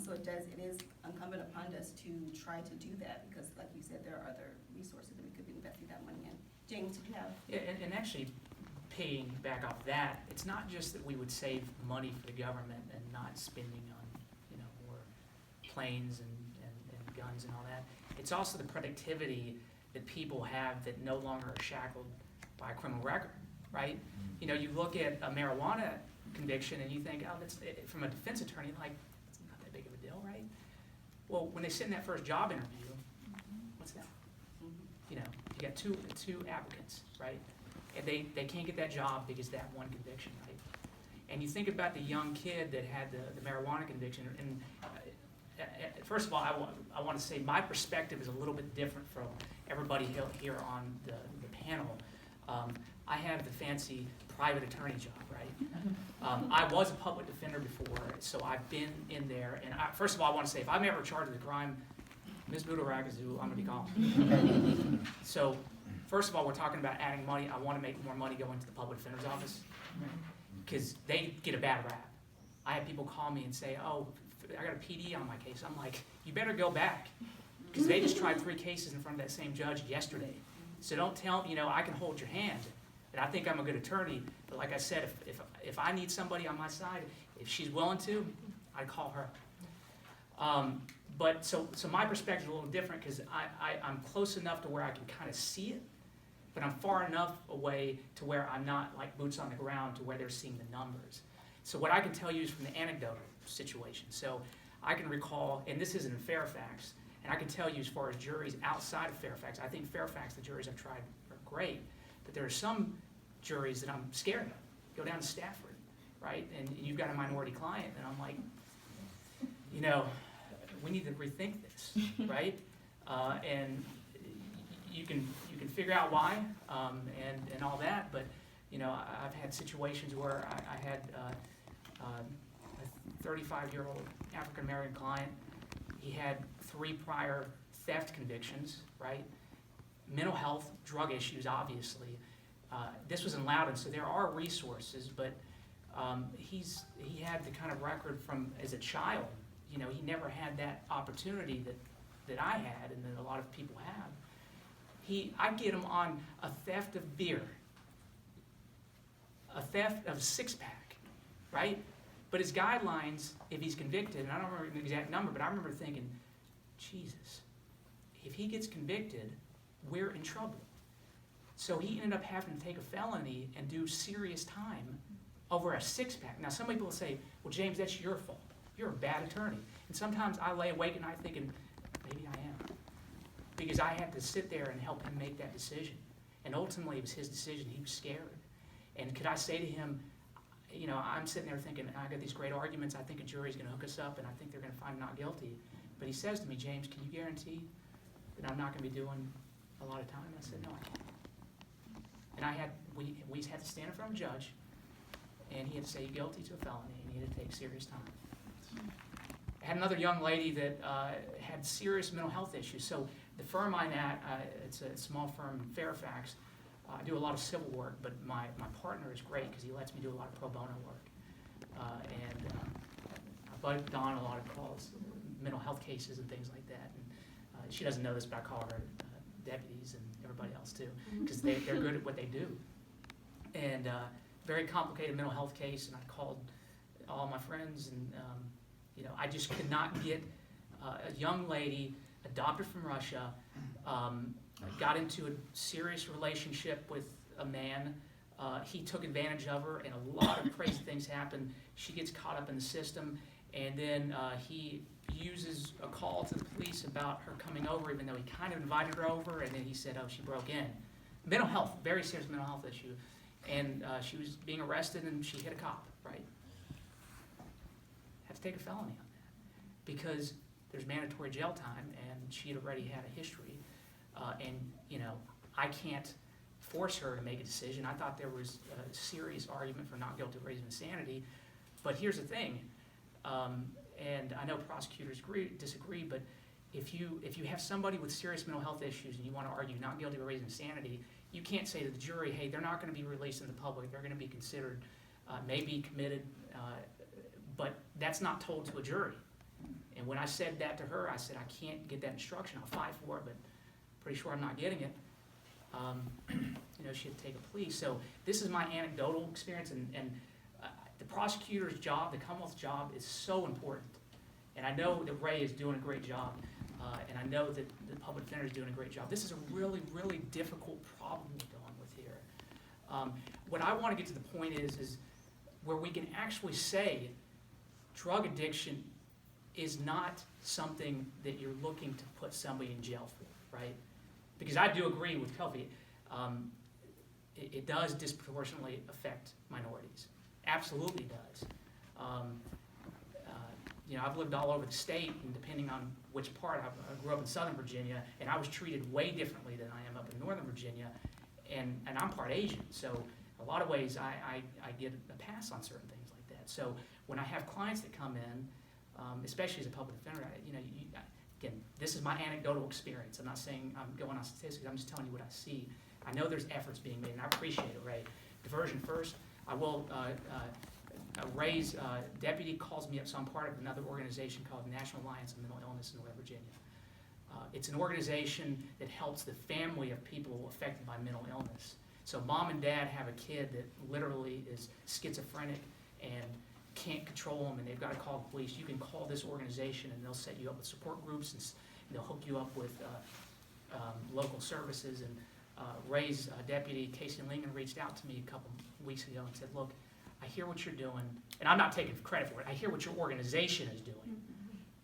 So it is incumbent upon us to try to do that, because like you said, there are other resources that we could be investing that money in. James, did you have? Yeah, and actually, paying back off that, it's not just that we would save money for the government and not spending on, more planes and guns and all that. It's also the productivity that people have that no longer are shackled by a criminal record, right? You look at a marijuana conviction and you think, oh, that's, from a defense attorney, like, it's not that big of a deal, right? Well, when they sit in that first job interview, what's that? You got two applicants, right? And they can't get that job because of that one conviction, right? And you think about the young kid that had the marijuana conviction, and first of all, I want to say my perspective is a little bit different from everybody here on the panel. I have the fancy private attorney job, right? I was a public defender before, so I've been in there. And first of all, I want to say, if I'm ever charged with a crime, Ms. Budorak is who I'm going to be calling. So, first of all, we're talking about adding money. I want to make more money go into the public defender's office because they get a bad rap. I have people call me and say, oh, I got a PD on my case. I'm like, you better go back, because they just tried 3 cases in front of that same judge yesterday. So don't tell me, I can hold your hand, and I think I'm a good attorney, but like I said, if I need somebody on my side, if she's willing to, I'd call her. But so my perspective is a little different, because I'm close enough to where I can kind of see it, but I'm far enough away to where I'm not like boots on the ground to where they're seeing the numbers. So what I can tell you is from the anecdotal situation. So I can recall, and this isn't in Fairfax, and I can tell you as far as juries outside of Fairfax, I think Fairfax, the juries I've tried are great, but there are some juries that I'm scared of. Go down to Stafford, right? And you've got a minority client, and I'm like, we need to rethink this, right? And you can figure out why, and all that, but I've had situations where I had a 35-year-old African American client. He had 3 prior theft convictions, right? Mental health, drug issues, obviously. This was in Loudoun, so there are resources, but he had the kind of record from as a child. He never had that opportunity that I had and that a lot of people have. I get him on a theft of beer, a theft of a 6-pack, right? But his guidelines, if he's convicted, and I don't remember the exact number, but I remember thinking, Jesus, if he gets convicted, we're in trouble. So he ended up having to take a felony and do serious time over a 6-pack. Now, some people will say, well, James, that's your fault. You're a bad attorney. And sometimes I lay awake at night thinking, maybe I am. Because I had to sit there and help him make that decision. And ultimately, it was his decision. He was scared. And could I say to him, I'm sitting there thinking, I got these great arguments. I think a jury's going to hook us up, and I think they're going to find him not guilty. But he says to me, James, can you guarantee that I'm not going to be doing a lot of time? And I said, no, I can't. And we had to stand in front of a judge, and he had to say guilty to a felony, and he had to take serious time. I had another young lady that had serious mental health issues. So the firm I'm at, it's a small firm in Fairfax. I do a lot of civil work, but my partner is great because he lets me do a lot of pro bono work. And I butt Dawn a lot of calls, mental health cases and things like that. And she doesn't know this, but I call her deputies and everybody else too, because they're good at what they do. And very complicated mental health case, and I called all my friends, and I just could not get a young lady adopted from Russia, got into a serious relationship with a man. He took advantage of her, and a lot of crazy things happened. She gets caught up in the system, and then he uses a call to the police about her coming over, even though he kind of invited her over, and then he said, oh, she broke in. Mental health, very serious mental health issue. And she was being arrested, and she hit a cop, right? Had to take a felony on that because there's mandatory jail time, and she had already had a history. And I can't force her to make a decision. I thought there was a serious argument for not guilty of raising insanity. But here's the thing, and I know prosecutors disagree, but if you have somebody with serious mental health issues and you want to argue not guilty of raising insanity, you can't say to the jury, hey, they're not going to be released in the public. They're going to be considered maybe committed, but that's not told to a jury. And when I said that to her, I said, I can't get that instruction, I'll fight for it, but pretty sure I'm not getting it. She had to take a plea. So this is my anecdotal experience, and the prosecutor's job, the Commonwealth's job, is so important. And I know that Ray is doing a great job, and I know that the public defender is doing a great job. This is a really, really difficult problem we're dealing with here. What I want to get to the point is where we can actually say drug addiction is not something that you're looking to put somebody in jail for, right? Because I do agree with Kofi. It does disproportionately affect minorities. Absolutely does. I've lived all over the state, and depending on which part, I grew up in Southern Virginia, and I was treated way differently than I am up in Northern Virginia, and I'm part Asian, so a lot of ways I get a pass on certain things like that. So when I have clients that come in, especially as a public defender, again, this is my anecdotal experience. I'm not saying I'm going on statistics. I'm just telling you what I see. I know there's efforts being made, and I appreciate it, Ray. Diversion first. I will. Ray's deputy calls me up, so I'm part of another organization called National Alliance of Mental Illness in Northern Virginia. It's an organization that helps the family of people affected by mental illness. So mom and dad have a kid that literally is schizophrenic and can't control them, and they've got to call the police. You can call this organization, and they'll set you up with support groups, and they'll hook you up with local services. And Ray's deputy, Casey Lingen, reached out to me a couple weeks ago and said, look, I hear what you're doing, and I'm not taking credit for it. I hear what your organization is doing.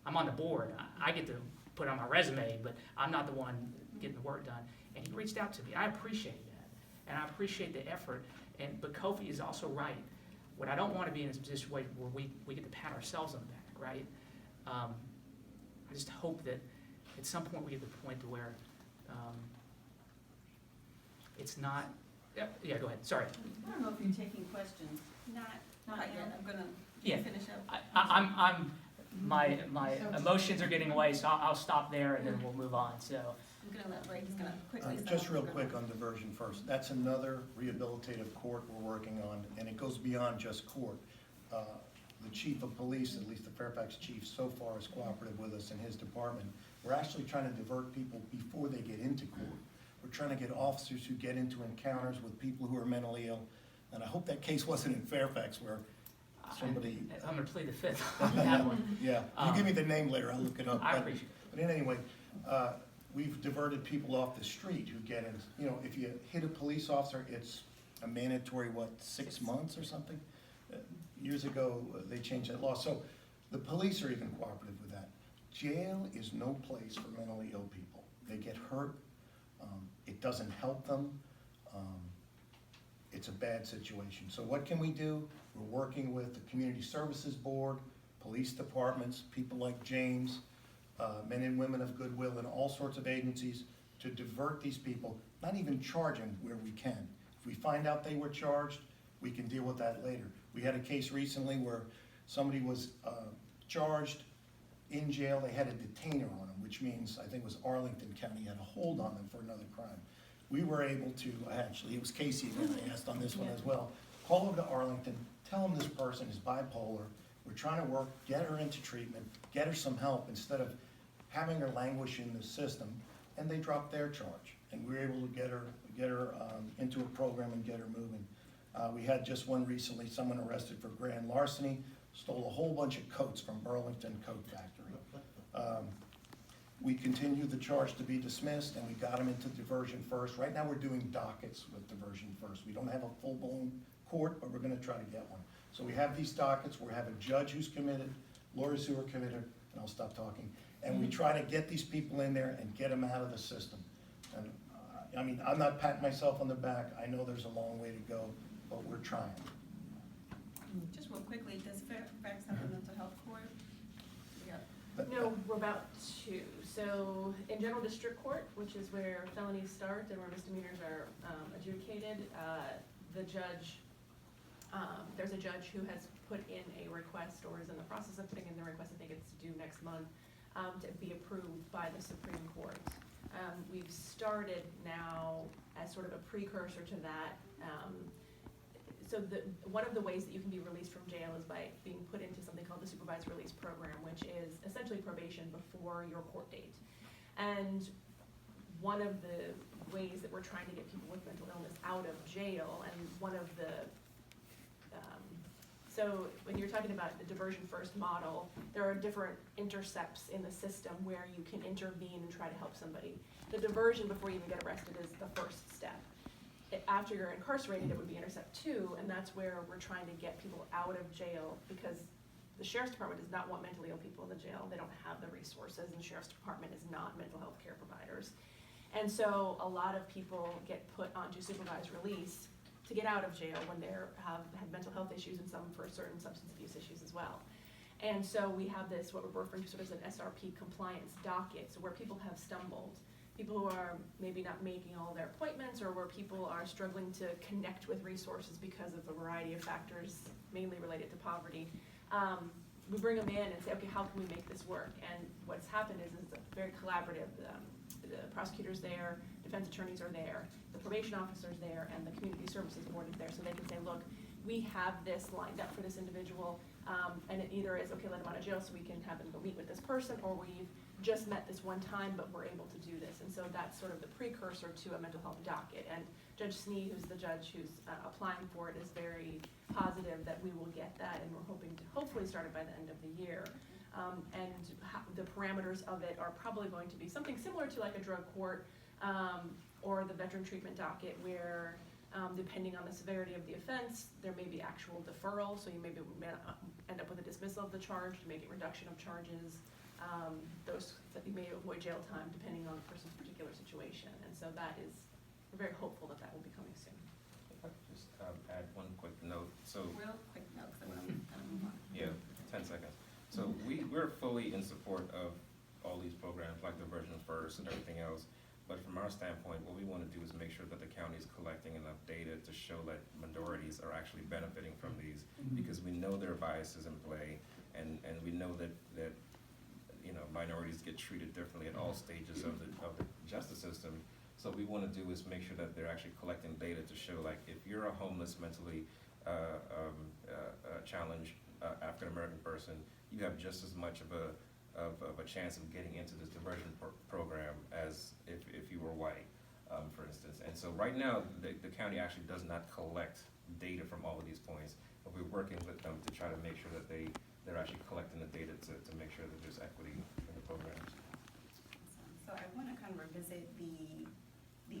I'm on the board. I get to put it on my resume, but I'm not the one getting the work done. And he reached out to me. I appreciate that, and I appreciate the effort. But Kofi is also right. What I don't want to be in is a position where we get to pat ourselves on the back, right? I just hope that at some point we get to the point to where it's not. Yeah, go ahead. Sorry. I don't know if you're taking questions. Not Not yet. I'm gonna Yeah. finish up. My emotions are getting away, so I'll stop there and then we'll move on. So. I'm gonna let Ray, he's gonna quickly. sum Just up. real quick on diversion first. That's another rehabilitative court we're working on, and it goes beyond just court. The chief of police, at least the Fairfax chief, so far is cooperative with us in his department. We're actually trying to divert people before they get into court. We're trying to get officers who get into encounters with people who are mentally ill. And I hope that case wasn't in Fairfax where somebody. I'm going to plead the fifth on that one. Yeah, you give me the name later, I'll look it up. I appreciate it. But anyway, we've diverted people off the street who get in, if you hit a police officer, it's a mandatory, 6 months or something? Years ago, they changed that law. So the police are even cooperative with that. Jail is no place for mentally ill people. They get hurt. It doesn't help them. It's a bad situation. So what can we do? We're working with the Community Services Board, police departments, people like James, men and women of goodwill, and all sorts of agencies to divert these people, not even charge them where we can. If we find out they were charged, we can deal with that later. We had a case recently where somebody was charged in jail. They had a detainer on them, which means, I think it was Arlington County had a hold on them for another crime. We were able to, actually, it was Casey again, I asked on this one as well, call over to Arlington, tell them this person is bipolar, we're trying to work, get her into treatment, get her some help instead of having her languish in the system, and they dropped their charge. And we were able to get her into a program and get her moving. We had just one recently, someone arrested for grand larceny, stole a whole bunch of coats from Burlington Coat Factory. We continue the charge to be dismissed, and we got them into diversion first. Right now, we're doing dockets with diversion first. We don't have a full-blown court, but we're gonna try to get one. So we have these dockets, we have a judge who's committed, lawyers who are committed, and I'll stop talking. And we try to get these people in there and get them out of the system. And, I'm not patting myself on the back. I know there's a long way to go, but we're trying. Just real quickly, does Fairfax have a mental health court? Yeah. No, we're about to. So in general district court, which is where felonies start and where misdemeanors are adjudicated, the judge, there's a judge who has put in a request or is in the process of putting in the request, I think it's due next month, to be approved by the Supreme Court. We've started now as sort of a precursor to that, one of the ways that you can be released from jail is by being put into something called the supervised release program, which is essentially probation before your court date. And one of the ways that we're trying to get people with mental illness out of jail, and one of the, so when you're talking about the diversion first model, there are different intercepts in the system where you can intervene and try to help somebody. The diversion before you even get arrested is the first step. After you're incarcerated, it would be intercept 2, and that's where we're trying to get people out of jail, because the sheriff's department does not want mentally ill people in the jail. They don't have the resources, and the sheriff's department is not mental health care providers. And so a lot of people get put onto supervised release to get out of jail when they have mental health issues, and some for certain substance abuse issues as well. And so we have this, what we're referring to sort of as an SRP compliance docket, so where people have stumbled, people who are maybe not making all their appointments, or where people are struggling to connect with resources because of a variety of factors, mainly related to poverty. We bring them in and say, okay, how can we make this work? And what's happened is it's a very collaborative. The prosecutors there, defense attorneys are there, the probation officer's there, and the community services board is there, so they can say, look, we have this lined up for this individual, and it either is, okay, let him out of jail so we can have him go meet with this person, or we've just met this one time, but we're able to do this. And so that's sort of the precursor to a mental health docket. And Judge Snee, who's the judge who's applying for it, is very positive that we will get that, and we're hoping to hopefully start it by the end of the year. The parameters of it are probably going to be something similar to like a drug court or the veteran treatment docket, where depending on the severity of the offense, there may be actual deferral, so you may end up with a dismissal of the charge, you may get reduction of charges, those that you may avoid jail time depending on the person's particular situation. And so that is, we're very hopeful that that will be coming soon. If I could just add one quick note. So Real quick note, because I want to kind of move on. yeah, 10 seconds. So we're fully in support of all these programs like Diversion First and everything else. But from our standpoint, what we want to do is make sure that the county is collecting enough data to show that minorities are actually benefiting from these, because we know there are biases in play, and we know that you know, minorities get treated differently at all stages of the justice system. So what we want to do is make sure that they're actually collecting data to show, like, if you're a homeless, mentally challenged African American person, you have just as much of a chance of getting into this diversion program as if you were white, for instance. And so right now, the county actually does not collect data from all of these points, but we're working with them to try to make sure that they're actually collecting the data to make sure that there's equity in the programs. So I want to kind of revisit the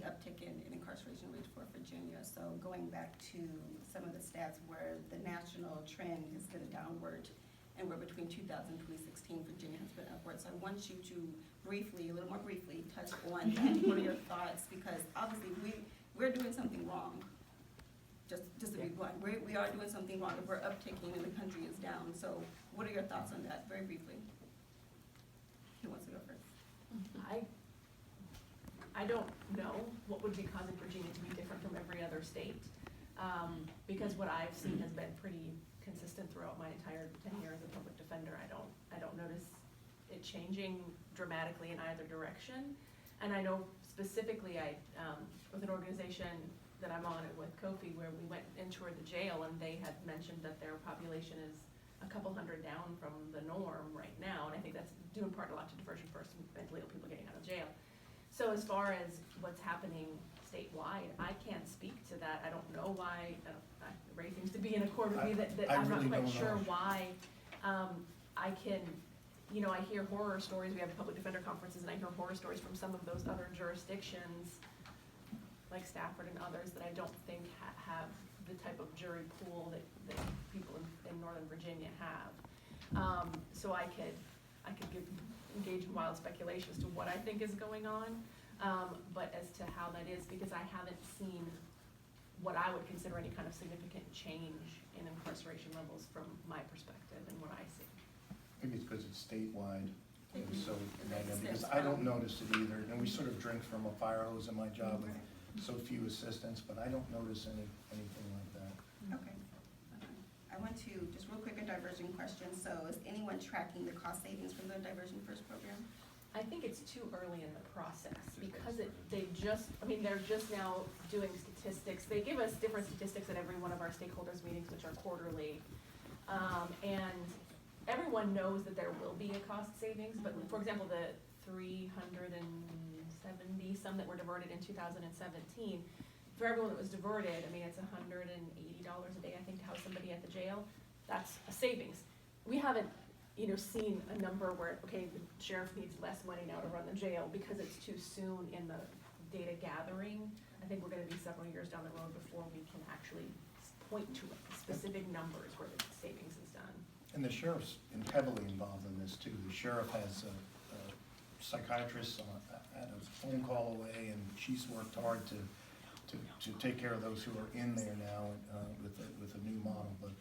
uptick in incarceration rate for Virginia. So going back to some of the stats where the national trend has been downward, and we're between 2000 and 2016, Virginia has been upwards. So I want you to briefly, a little more briefly, touch on that. What are your thoughts? Because obviously we're doing something wrong. Just to be blunt, we are doing something wrong if we're upticking and the country is down. So what are your thoughts on that, very briefly? Who wants to go first? I don't know what would be causing Virginia to be different from every other state, because what I've seen has been pretty consistent throughout my entire 10 years as a public defender. I don't notice it changing dramatically in either direction. And I know specifically with an organization that I'm on with Kofi, where we went and toured the jail, and they had mentioned that their population is a couple hundred down from the norm right now, and I think that's due in part a lot to Diversion First and mentally ill people getting out of jail. So as far as what's happening statewide, I can't speak to that. I don't know why. Ray seems to be in accord with me that I'm really not quite don't sure know. why. I can, you know, I hear horror stories. We have public defender conferences, and I hear horror stories from some of those other jurisdictions, like Stafford and others, that I don't think have the type of jury pool that people in Northern Virginia have. So I could engage in wild speculation as to what I think is going on, but as to how that is, because I haven't seen what I would consider any kind of significant change in incarceration levels from my perspective and what I see. Maybe it's because it's statewide, and so, It's because I don't notice it either, and we sort of drink from a fire hose in my job with so few assistants, but I don't notice anything like that. Okay. I want to, just real quick, a diversion question. So is anyone tracking the cost savings from the Diversion First program? I think it's too early in the process because they're just now doing statistics. They give us different statistics at every one of our stakeholders meetings, which are quarterly. And everyone knows that there will be a cost savings, but for example, the 370 some that were diverted in 2017, for everyone that was diverted, I mean, it's $180 a day, I think, to house somebody at the jail. That's a savings. We haven't, seen a number where, okay, the sheriff needs less money now to run the jail because it's too soon in the data gathering. I think we're gonna be several years down the road before we can actually point to specific numbers where the savings is done. And the sheriff's heavily involved in this too. The sheriff has a psychiatrist at a phone call away, and she's worked hard to take care of those who are in there now with a new model, but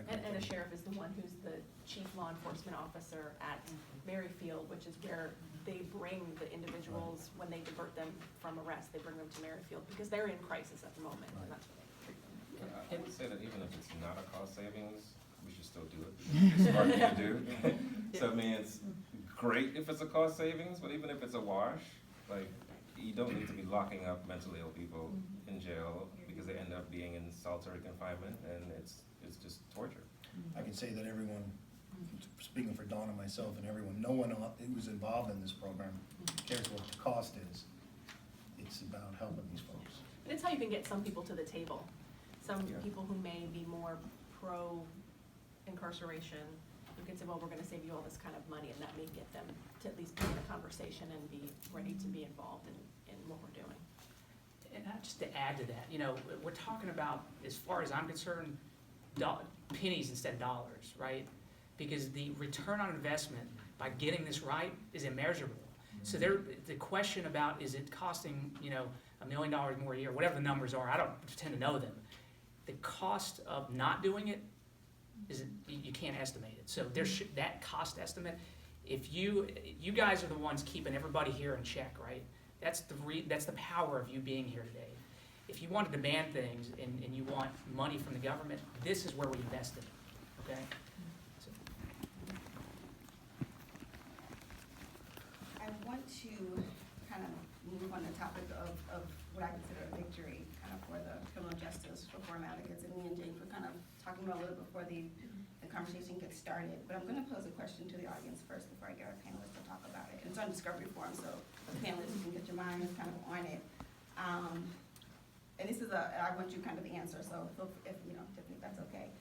And a sheriff is the one who's the chief law enforcement officer at Merrifield, which is where they bring the individuals, when they divert them from arrest, they bring them to Merrifield, because they're in crisis at the moment, and that's what they treat them. I would say that even if it's not a cost savings, we should still do it. It's a smart thing to do. So I mean, it's great if it's a cost savings, but even if it's a wash, like, you don't need to be locking up mentally ill people in jail because they end up being in solitary confinement, and it's just torture. I can say that everyone, speaking for Dawn and myself and everyone, no one who's involved in this program cares what the cost is. It's about helping these folks. And it's how you can get some people to the table. Some Yeah. people who may be more pro-incarceration, you can say, well, we're gonna save you all this kind of money, and that may get them to at least be in a conversation and be ready to be involved in what we're doing. And just to add to that, we're talking about, as far as I'm concerned, pennies instead of dollars, right? Because the return on investment by getting this right is immeasurable. So the question about, is it costing, $1 million more a year, whatever the numbers are, I don't pretend to know them. The cost of not doing it you can't estimate it. So that cost estimate, if you guys are the ones keeping everybody here in check, right? That's the power of you being here today. If you want to demand things and you want money from the government, this is where we invest in it, okay? So. I want to kind of move on the topic of what I consider a victory kind of for the criminal justice reform advocates, and me and James were kind of talking about a little before the conversation gets started. But I'm going to pose a question to the audience first before I get our panelists to talk about it. And it's on discovery forum, so the panelists, you can get your minds kind of on it. And this is I want you kind of answer, so if Tiffany, if that's okay.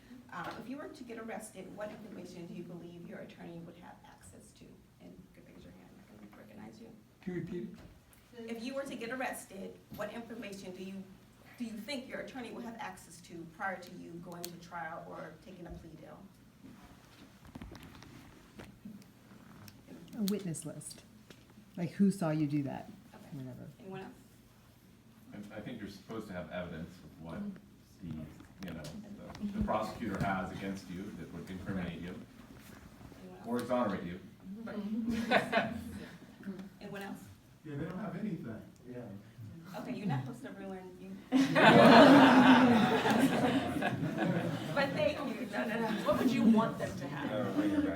If you were to get arrested, what information do you believe your attorney would have access to? And you can raise your hand, I can recognize you. Can you repeat it? If you were to get arrested, what information do you think your attorney would have access to prior to you going to trial or taking a plea deal? A witness list, like who saw you do that, Okay. whatever. Anyone else? I think you're supposed to have evidence of what the prosecutor has against you that would incriminate you Anyone or else? exonerate you. Anyone else? Yeah, they don't have anything. Yeah. Okay, you're not supposed to ruin you. But thank you. No. What would you want them to have? Bring it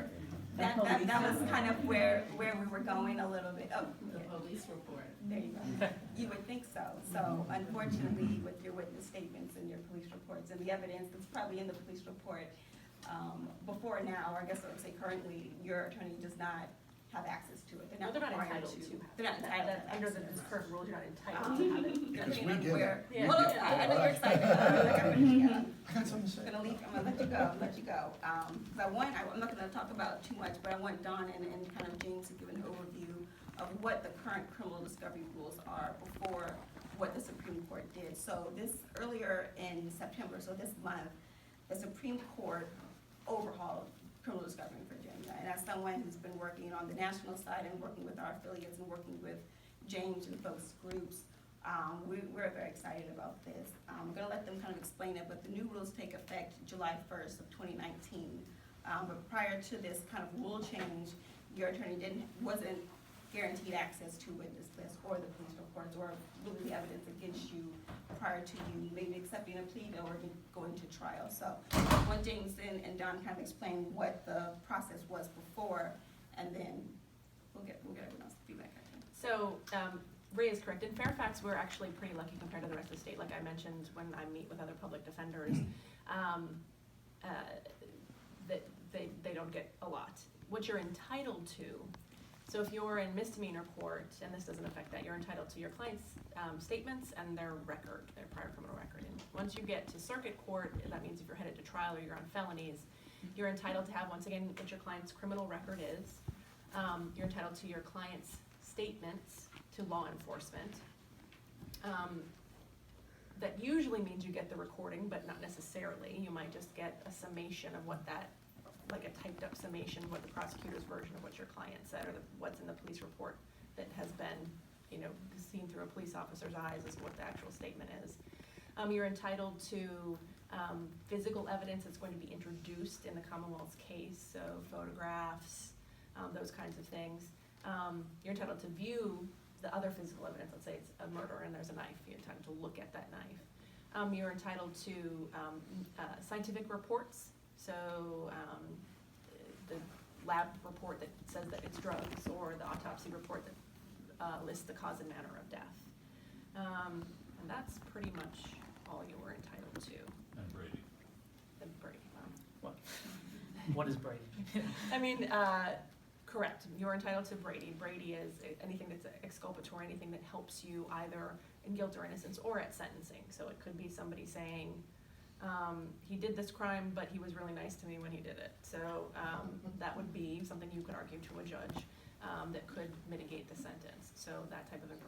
back in. That was kind of where we were going a little bit. Oh, The police report. there you go. You would think so. So unfortunately, with your witness statements and your police reports and the evidence that's probably in the police report, before now, or I guess I would say currently, your attorney does not have access to it. No, they're not required entitled to. They're not entitled to Under access. the current rules, you're not entitled to have it. Because we Depending on give where- it. Yeah. Well, I know you're excited. I got something to say. I'm gonna let you go. Cause I'm not gonna talk about too much, but I want Dawn and kind of James to give an overview of what the current criminal discovery rules are before what the Supreme Court did. So earlier in September, so this month, the Supreme Court overhauled criminal discovery in Virginia. And as someone who's been working on the national side and working with our affiliates and working with James and folks' groups, we're very excited about this. I'm gonna let them kind of explain it, but the new rules take effect July 1st of 2019. But prior to this kind of rule change, your attorney wasn't guaranteed access to witness lists or the police reports or really the evidence against you prior to you maybe accepting a plea deal or going to trial. So I want James and Don kind of explain what the process was before, and then we'll get So, Ray is correct. In Fairfax, we're actually pretty lucky compared to the rest of the state. Like I mentioned when I meet with other public defenders, that they don't get a lot. What you're entitled to, so if you're in misdemeanor court, and this doesn't affect that, you're entitled to your client's statements and their record, their prior criminal record. And once you get to circuit court, that means if you're headed to trial or you're on felonies, you're entitled to have, once again, what your client's criminal record is. You're entitled to your client's statements to law enforcement. That usually means you get the recording, but not necessarily. You might just get a summation of what that, like a typed up summation, what the prosecutor's version of what your client said, or what's in the police report that has been, you know, seen through a police officer's eyes is what the actual statement is. You're entitled to physical evidence that's going to be introduced in the Commonwealth's case, so photographs, those kinds of things. You're entitled to view the other physical evidence. Let's say it's a murder and there's a knife. You're entitled to look at that knife. You're entitled to scientific reports. So the lab report that says that it's drugs, or the autopsy report that lists the cause and manner of death. And that's pretty much all you were entitled to. And Brady. And Brady. What is Brady? I mean, correct. You're entitled to Brady. Brady is anything that's exculpatory, anything that helps you either in guilt or innocence or at sentencing. So it could be somebody saying, he did this crime, but he was really nice to me when he did it. So that would be something you could argue to a judge that could mitigate the sentence. So that type of information